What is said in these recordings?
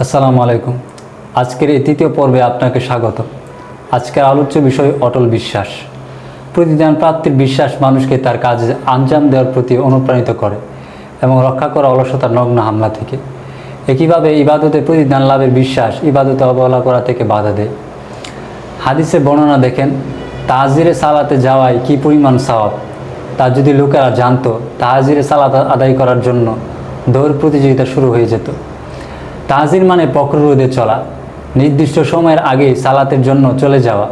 আসসালামু আলাইকুম। আজকের এই তৃতীয় পর্বে আপনাকে স্বাগত। আজকের আলোচ্য বিষয় অটল বিশ্বাস। প্রতিদান প্রাপ্তির বিশ্বাস মানুষকে তার কাজে আঞ্জাম দেওয়ার প্রতি অনুপ্রাণিত করে এবং রক্ষা করে অলসতার নগ্ন হামলা থেকে। একইভাবে ইবাদতে প্রতিদান লাভের বিশ্বাস ইবাদতে অবহেলা করা থেকে বাধা দেয়। হাদিসে বর্ণনা দেখেন, তাহজিরে সালাতে যাওয়ায় কী পরিমাণ সওয়াব তা যদি লোকেরা জানতো, তাহজিরে সালাত আদায় করার জন্য দৌড় প্রতিযোগিতা শুরু হয়ে যেত। তাহজির মানে প্রখর চলা, নির্দিষ্ট সময়ের আগেই সালাতের জন্য চলে যাওয়া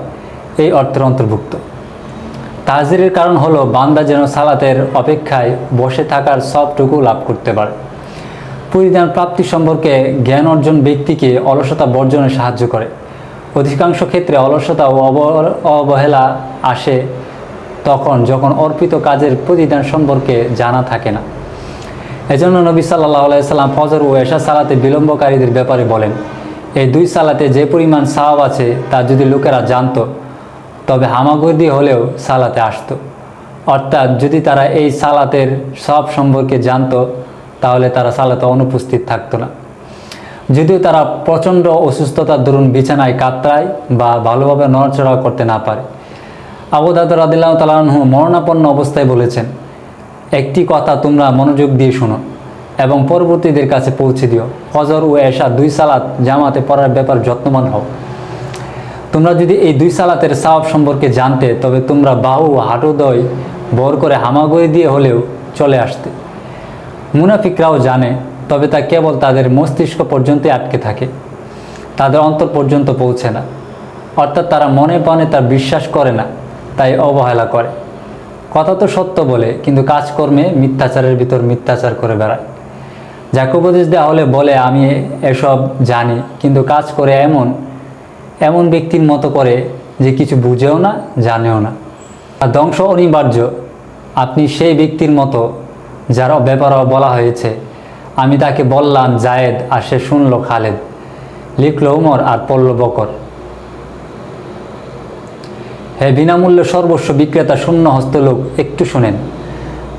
এই অর্থের অন্তর্ভুক্ত। তাহজিরের কারণ হলো বান্দা যেন সালাতের অপেক্ষায় বসে থাকার সবটুকু লাভ করতে পারে। প্রতিদান প্রাপ্তি সম্পর্কে জ্ঞান অর্জন ব্যক্তিকে অলসতা বর্জনে সাহায্য করে। অধিকাংশ ক্ষেত্রে অলসতা ও অবহেলা আসে তখন যখন অর্পিত কাজের প্রতিদান সম্পর্কে জানা থাকে না। এজন্য নবী সাল্লাল্লাহু আলাইহি সাল্লাম ফজর ও এশা সালাতে বিলম্বকারীদের ব্যাপারে বলেন, এই দুই সালাতে যে পরিমাণ সওয়াব আছে তা যদি লোকেরা জানতো তবে হামাগুড়ি হলেও সালাতে আসতো। অর্থাৎ যদি তারা এই সালাতের সব সম্পর্কে জানতো তাহলে তারা সালাতে অনুপস্থিত থাকতো না। যদিও তারা প্রচণ্ড অসুস্থতার দরুন বিছানায় কাতরায় বা ভালোভাবে নড়াচড়া করতে না পারে। আবু দারদা রাদিয়াল্লাহু তাআলা আনহু মরণাপন্ন অবস্থায় বলেছেন, একটি কথা তোমরা মনোযোগ দিয়ে শোনো এবং পরবর্তীদের কাছে পৌঁছে দিও। ফজর ও এশা দুই সালাত জামাতে পড়ার ব্যাপার যত্নবান হও। তোমরা যদি এই দুই সালাতের সওয়াব সম্পর্কে জানতে তবে তোমরা বাহু হাঁটুদয় ভর করে হামাগুড়ি দিয়ে হলেও চলে আসতে। মুনাফিকরাও জানে, তবে তা কেবল তাদের মস্তিষ্ক পর্যন্তই আটকে থাকে, তাদের অন্তর পর্যন্ত পৌঁছে না। অর্থাৎ তারা মনে প্রাণে তার বিশ্বাস করে না, তাই অবহেলা করে। কথা তো সত্য বলে কিন্তু কাজকর্মে মিথ্যাচারের ভিতর মিথ্যাচার করে বেড়ায়। যাকে উপদেশ দেওয়া হলে বলে আমি এসব জানি, কিন্তু কাজ করে এমন ব্যক্তির মতো করে যে কিছু বুঝেও না জানেও না। আর ধ্বংস অনিবার্য। আপনি সেই ব্যক্তির মতো যার ব্যাপারে বলা হয়েছে, আমি তাকে বললাম জায়েদ আর সে শুনল খালেদ, লিখল উমর আর পড়ল বকর। হে বিনামূল্যে সর্বস্ব বিক্রেতা শূন্য হস্ত লোক, একটু শুনেন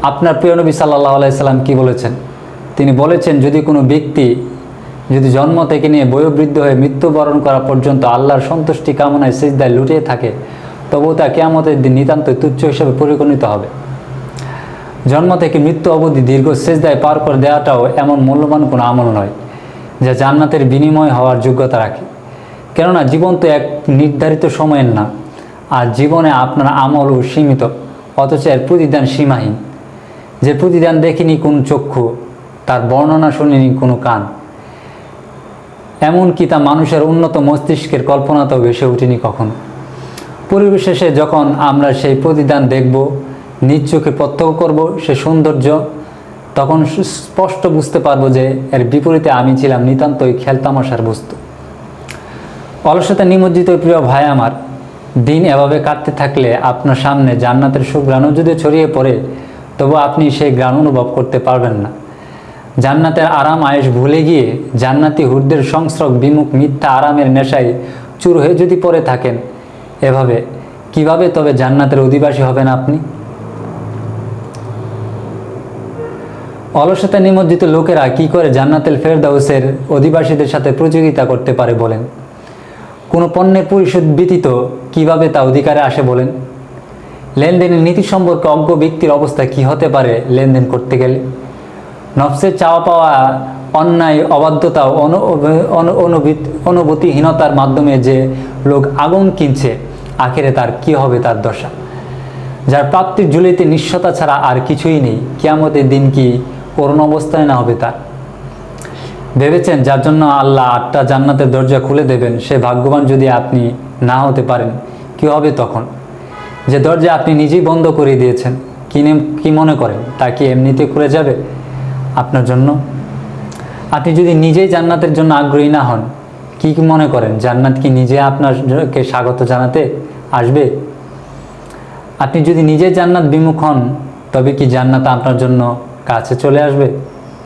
আপনার প্রিয় নবী সাল্লাল্লাহু আলাইহি সাল্লাম কী বলেছেন। তিনি বলেছেন, যদি কোনো ব্যক্তি যদি জন্ম থেকে নিয়ে বয়োবৃদ্ধ হয়ে মৃত্যুবরণ করা পর্যন্ত আল্লাহর সন্তুষ্টি কামনায় সিজদায় লুটিয়ে থাকে তবুও তা কিয়ামতের দিন নিতান্তই তুচ্ছ হিসেবে পরিগণিত হবে। জন্ম থেকে মৃত্যু অবধি দীর্ঘ সিজদায় পার করে দেওয়াটাও এমন মূল্যবান কোনো আমল নয় যা জান্নাতের বিনিময় হওয়ার যোগ্যতা রাখে। কেননা জীবন তো এক নির্ধারিত সময়ের না, আর জীবনে আপনার আমলও সীমিত, অথচ এর প্রতিদান সীমাহীন। যে প্রতিদান দেখেনি কোনো চক্ষু, তার বর্ণনা শুনিনি কোনো কান, এমনকি তা মানুষের উন্নত মস্তিষ্কের কল্পনাতেও ভেসে ওঠেনি কখনো। পরিশেষে যখন আমরা সেই প্রতিদান দেখব, নিজ চোখে প্রত্যক্ষ করব সে সৌন্দর্য, তখন স্পষ্ট বুঝতে পারবো যে এর বিপরীতে আমি ছিলাম নিতান্তই খেলতামাশার বস্তু। অলসতা নিমজ্জিত প্রিয় ভাই আমার, দিন এভাবে কাটতে থাকলে আপনার সামনে জান্নাতের সুঘ্রাণও যদি ছড়িয়ে পড়ে তবু আপনি সেই ঘ্রাণ অনুভব করতে পারবেন না। জান্নাতের আরাম আয়েশ ভুলে গিয়ে জান্নাতি হুরদের সংস্রব বিমুখ মিথ্যা আরামের নেশায় চুর হয়ে যদি পড়ে থাকেন, এভাবে কিভাবে তবে জান্নাতের অধিবাসী হবেন আপনি? অলসতা নিমজ্জিত লোকেরা কি করে জান্নাতুল ফেরদাউসের অধিবাসীদের সাথে প্রতিযোগিতা করতে পারে বলেন? কোনো পণ্যের পরিশোধ ব্যতীত কিভাবে তা অধিকারে আসে বলেন? লেনদেনের নীতি সম্পর্কে অজ্ঞ ব্যক্তির অবস্থা কি হতে পারে লেনদেন করতে গেলে? নফসের চাওয়া পাওয়া, অন্যায়, অবাধ্যতা, অনুভূতিহীনতার মাধ্যমে যে লোক আগুন কিনছে, আখেরে তার কি হবে তার দশা? যার প্রাপ্তির ঝুলিতে নিঃস্বতা ছাড়া আর কিছুই নেই, কিয়ামতের দিন কি করুণ অবস্থায় না হবে তার? ভেবেছেন যার জন্য আল্লাহ 8টা জান্নাতের দরজা খুলে দেবেন, সে ভাগ্যবান যদি আপনি না হতে পারেন, কি হবে তখন? যে দরজা আপনি নিজেই বন্ধ করে দিয়েছেন, কি মনে করেন তা কি এমনিতে খুলে যাবে আপনার জন্য? আপনি যদি নিজেই জান্নাতের জন্য আগ্রহী না হন, কি মনে করেন জান্নাত কি নিজে আপনাকে স্বাগত জানাতে আসবে? আপনি যদি নিজে জান্নাত বিমুখ হন তবে কি জান্নাত আপনার জন্য কাছে চলে আসবে?